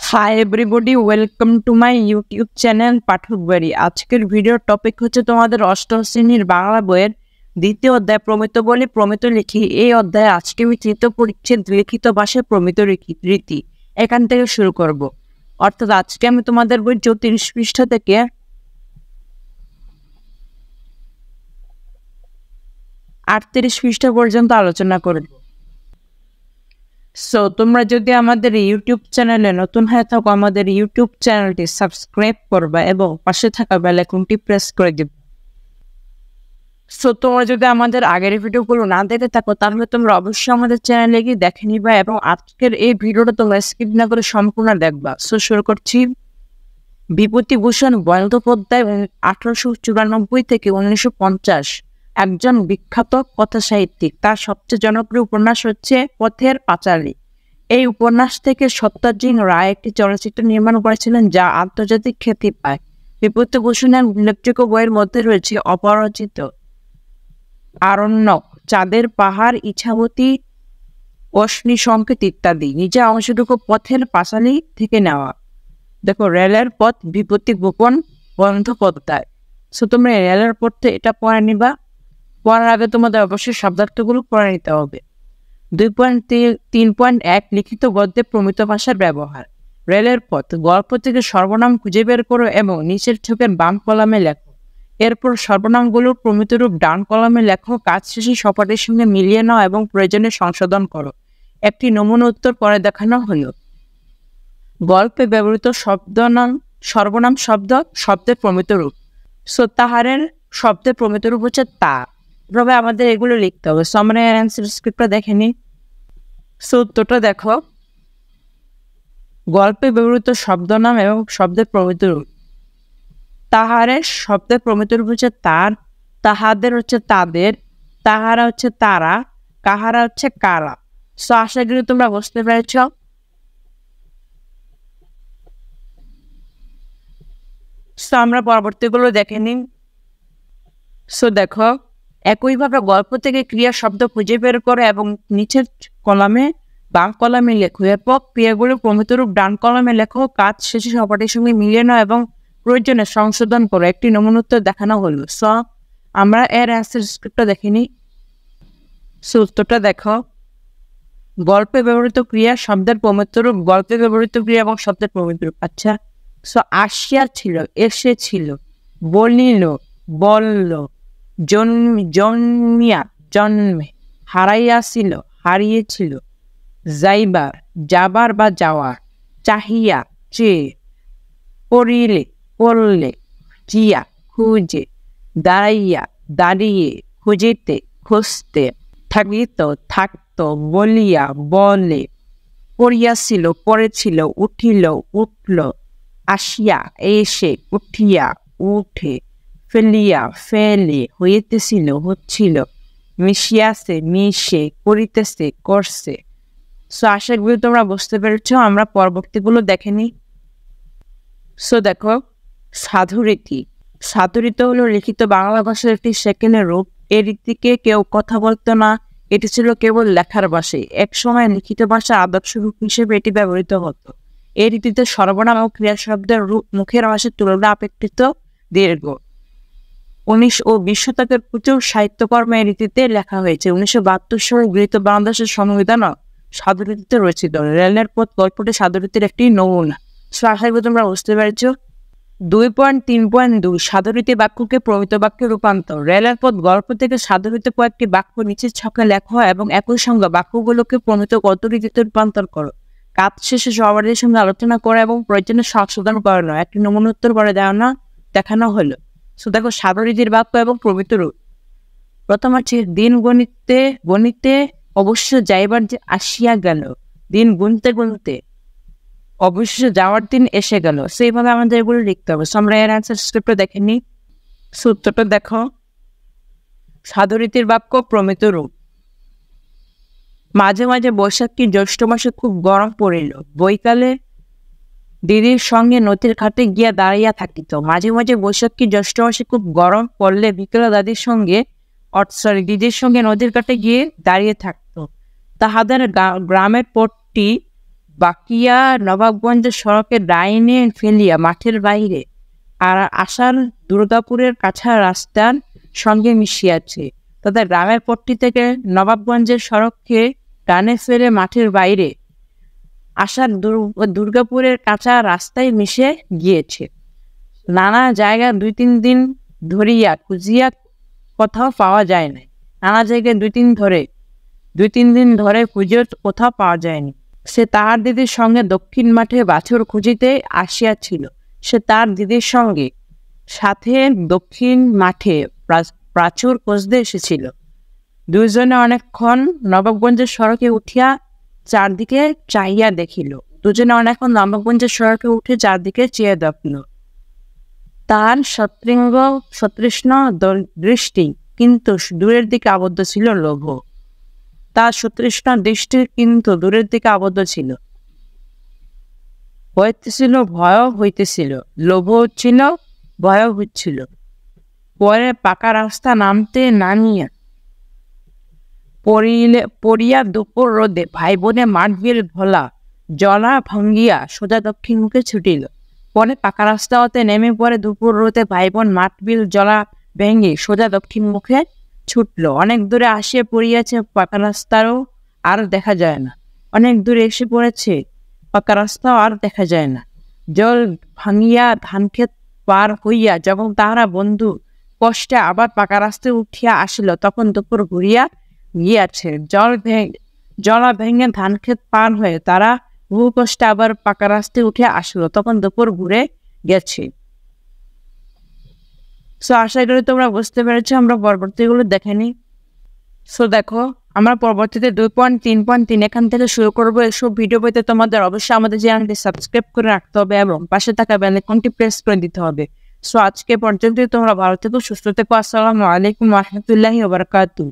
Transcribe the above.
High everybody, welcome to my YouTube channel Pathak Bari. আজকের ভিডিওর topic হচ্ছে তোমাদের অষ্টম শ্রেণীর বাংলা বইয়ের দ্বিতীয় অধ্যায় প্রমিত বলি প্রমিত লিখি। এই অধ্যায়ে আজকে আমি তৃতীয় পরিচ্ছেদ লিখিত ভাষায় প্রমিত রীতি এখান থেকে শুরু করব। অর্থাৎ আজকে আমি তোমাদের বই 34 পৃষ্ঠা থেকে 38 পৃষ্ঠা পর্যন্ত আলোচনা করব। সো তোমরা যদি আমাদের ইউটিউব চ্যানেলে নতুন হয়ে থাকো, আমাদের ইউটিউব চ্যানেলটি সাবস্ক্রাইব করবা এবং পাশে থাকা বেল আইকনটি প্রেস করে দিবে। সো তোমরা যদি আমাদের আগের ভিডিওগুলো না দেখে থাকো তাহলে তোমরা অবশ্যই আমাদের চ্যানেলে গিয়ে দেখে নিবা এবং আজকের এই ভিডিওটা তোমরা স্কিপ না করে সম্পূর্ণ দেখবা। সো শুরু করছি। বিভূতিভূষণ বন্দ্যোপাধ্যায় 1894 থেকে 1950 একজন বিখ্যাত কথা সাহিত্যিক। তার সবচেয়ে জনপ্রিয় উপন্যাস হচ্ছে পথের পাঁচালী। এই উপন্যাস থেকে সত্যজিৎ রায় একটি চলচ্চিত্র নির্মাণ করেছিলেন যা আন্তর্জাতিক খ্যাতি পায়। বিভূতিভূষণের উল্লেখযোগ্য বইয়ের মধ্যে রয়েছে অপরাজিত, আরণ্যক, চাঁদের পাহাড়, ইছাবতী, অশ্নি সংকেত ইত্যাদি। নিচে অংশটুকু পথের পাঁচালী থেকে নেওয়া। দেখো, রেলের পথ, বিভূতিভূষণ বন্দ্যোপাধ্যায়। সো তোমরা রেলের পথে এটা পড়ে নিবা। পড়ার আগে তোমাদের অবশ্যই শব্দার্থগুলো পড়ে নিতে হবে। 2.3.1 লিখিত গদ্যে প্রমিত ভাষার ব্যবহার। রেলের পথ, গল্প থেকে সর্বনাম খুঁজে বের করো এবং নিচের ছকের বাম কলামে লেখো। এরপর সর্বনামগুলোর প্রমিত রূপ ডান কলামে লেখো। কাজ শেষে সপাটির সঙ্গে মিলিয়ে নাও এবং প্রয়োজনে সংশোধন করো। একটি নমুনা উত্তর পরে দেখানো হলো। গল্পে ব্যবহৃত সর্বনাম শব্দের প্রমিত রূপ। সো তাহারের শব্দের প্রমিত রূপ হচ্ছে তা। এভাবে আমাদের এগুলো লিখতে হবে। সো আমরা অ্যান্সার স্ক্রিপ্টটা দেখে নিই। সো উত্তরটা দেখো। গল্পে ব্যবহৃত শব্দনাম এবং শব্দের প্রমিত রূপ। তাহারের শব্দের প্রমিত রূপ হচ্ছে তার, তাহাদের হচ্ছে তাদের, তাহারা হচ্ছে তারা, কাহারা হচ্ছে কারা। সো আশা করি তোমরা বুঝতে পেরেছ। সো আমরা পরবর্তীগুলো দেখে নিই। সো দেখো, একইভাবে গল্প থেকে ক্রিয়া শব্দ খুঁজে বের করো এবং নিচের কলামে বাম কলামে লেখো। এরপর ক্রিয়াগুলো প্রমিত রূপ ডান কলামে লেখো। কাজ শেষে সপাটির সঙ্গে মিলিয়ে নাও এবং প্রয়োজনে সংশোধন করো। একটি নমুনা উত্তর দেখানো হলো। সো আমরা এর অ্যান্সার স্ক্রিপ্টটা দেখে নিই। সো উত্তরটা দেখো। গল্পে ব্যবহৃত ক্রিয়া শব্দের প্রমিত রূপ, গল্পে ব্যবহৃত ক্রিয়া এবং শব্দের প্রমিত রূপ। আচ্ছা, সো আসিয়া ছিল, এসেছিল, বলিল, বলল, জন্মিয়া, জন্মে, হারাইয়াছিল, হারিয়েছিল, যাইবার, যাবার বা যাওয়ার, চাহিয়া, চেয়ে, পড়িলে, পড়লে, জিয়া, খুঁজে, দাঁড়াইয়া, দাঁড়িয়ে, খুঁজিতে, খুঁজতে, থাকিত, থাকত, বলিয়া, বলে, পড়িয়াছিল, পড়েছিল, উঠিল, উঠল, আসিয়া, এসে, উঠিয়া, উঠে, ফেলিয়া, ফেলে, হইতেছিল, হচ্ছিল, মিশিয়াছে, মিশে, করিতেছে, করছে। সো আশা করি তোমরা বুঝতে পেরেছ। আমরা পরবর্তীগুলো দেখে নিই। সো দেখো, সাধুরীতি। সাধুরীতি হলো লিখিত বাংলা ভাষার একটি সেকেন্ডের রূপ। এই রীতিকে কেউ কথা বলতো না, এটি ছিল কেবল লেখার ভাষায়। এক সময় লিখিত ভাষা আদর্শ রূপ হিসেবে এটি ব্যবহৃত হতো। এই রীতিতে সর্বনাম ও ক্রিয়া শব্দের রূপ মুখের ভাষার তুলনায় অপেক্ষিত দীর্ঘ। 19 ও 20 শতকের প্রচুর সাহিত্যকর্ম এই রীতিতে লেখা হয়েছে। 1972 সালে গৃহীত বাংলাদেশের সংবিধানও সাধুরীতিতে রচিত। রেলের পথ গল্পটি সাধুরীতির একটি নমুনা। সো আশা করি তোমরা বুঝতে পেরেছ। 2.3.2 সাধুরীতি বাক্যকে প্রমিত বাক্যে রূপান্তর। রেলের পথ গল্প থেকে সাধুরীতি কয়েকটি বাক্য নিচের ছকে লেখো এবং একই সঙ্গে বাক্যগুলোকে প্রমিত গদ্যরীতিতে রূপান্তর করো। কাজ শেষে সবারই সঙ্গে আলোচনা করো এবং প্রয়োজনে সংশোধন করানো। একটি নমুনা উত্তর পরে দেখানো হলো। সো দেখো, সাধুরীতির বাক্য এবং প্রমিত রূপ। প্রথম হচ্ছে দিন গণিতে গণিতে অবশ্য যাইবার যে আসিয়া গেল, দিন গুনতে গুনতে অবশ্য যাওয়ার দিন এসে গেল। সেইভাবে আমাদের এগুলো লিখতে হবে। সো আমরা এর অ্যান্সার স্ক্রিপ্টটা দেখে নিই। সূত্রটা দেখো। সাধুরীতির বাক্য প্রমিত রূপ। মাঝে মাঝে বৈশাখ কি জ্যৈষ্ঠ মাসে খুব গরম পড়িল, বৈকালে দিদির সঙ্গে নদীর ঘাটে গিয়া দাঁড়াইয়া থাকিত। মাঝে মাঝে বৈশাখ কি জ্যৈষ্ঠ মাসে খুব গরম পড়লে বিকেলে দিদির সঙ্গে নদীর ঘাটে গিয়ে দাঁড়িয়ে থাকতো। তাহাদের গ্রামের পথটি বাকিয়া নবাবগঞ্জের সড়কের ডাইনে ফেলিয়া মাঠের বাইরে আর আসার দুর্গাপুরের কাছা রাস্তার সঙ্গে মিশিয়াছে। তথা গ্রামের পট্টি থেকে নবাবগঞ্জের সড়ককে ডানে ফেলে মাঠের বাইরে আসার দুর্গাপুরের কাঁচা রাস্তায় মিশে গিয়েছে। নানা জায়গা 2-3 দিন ধরিয়া খুঁজিয়া কোথাও পাওয়া যায় না। নানা জায়গায় 2-3 দিন ধরে খুঁজে কোথাও পাওয়া যায়নি। সে তাহার দিদির সঙ্গে দক্ষিণ মাঠে বাছুর খুঁজিতে আসিয়াছিল। সে তার দিদির সঙ্গে সাথে দক্ষিণ মাঠে বাছুর খুঁজতে এসেছিল। দুইজনে অনেকক্ষণ নবাবগঞ্জের সড়কে উঠিয়া চারদিকে চাহিয়া দেখিল। চারদিকে চেয়ে দেখিল। তার সতৃষ্ণ দৃষ্টি কিন্তু দূরের দিকে আবদ্ধ ছিল লোভ। তার সতৃষ্ণ দৃষ্টি কিন্তু দূরের দিকে আবদ্ধ ছিল। হইতেছিল ভয় হইতেছিল, লোভ হচ্ছিল, ভয় হচ্ছিল। পরে পাকা রাস্তা নামিয়া পড়িয়া দুপুর রোদে ভাই বোনে মাঠবিল জলা ভাঙ্গিয়া সোজা দক্ষিণ মুখে ছুটিল। পরে পাকা রাস্তা হতে নেমে পড়ে দুপুর রোদে ভাই বোন মাঠবিল জলা ভেঙ্গে সোজা দক্ষিণ মুখে ছুটল। অনেক দূরে আসিয়া পড়িয়াছে, পাকা রাস্তাও আর দেখা যায় না। অনেক দূরে এসে পড়েছে, পাকা রাস্তাও আর দেখা যায় না। জল ভাঙিয়া ধানক্ষেত পার হইয়া যখন তাহারা বন্ধু কষ্টে আবার পাকা রাস্তায় উঠিয়া আসিল, তখন দুপুর ঘুরিয়া গিয়াছে। জলা ভেঙে ধানক্ষেত পার হয়ে তারা বহু কষ্টে আবার পাকা রাস্তায় উঠিয়া আসলো, তখন দুপুর ঘুরে গেছে। সো আশা করি তোমরা বুঝতে পেরেছো। আমরা পরবর্তীগুলো দেখে নিই। সো দেখো, আমরা পরবর্তীতে 2.3.3 এখান থেকে শুরু করবো। এসব ভিডিও পেতে তোমাদের অবশ্যই আমাদের চ্যানেলটি সাবস্ক্রাইব করে রাখতে হবে এবং পাশে থাকা বেল আইকনটি প্রেস করে দিতে হবে। সো আজকে পর্যন্ত তোমরা ভালো থেকো, সুস্থ থেকো। আসসালামু আলাইকুম ওয়া রাহমাতুল্লাহি ওয়া বারাকাতুহু।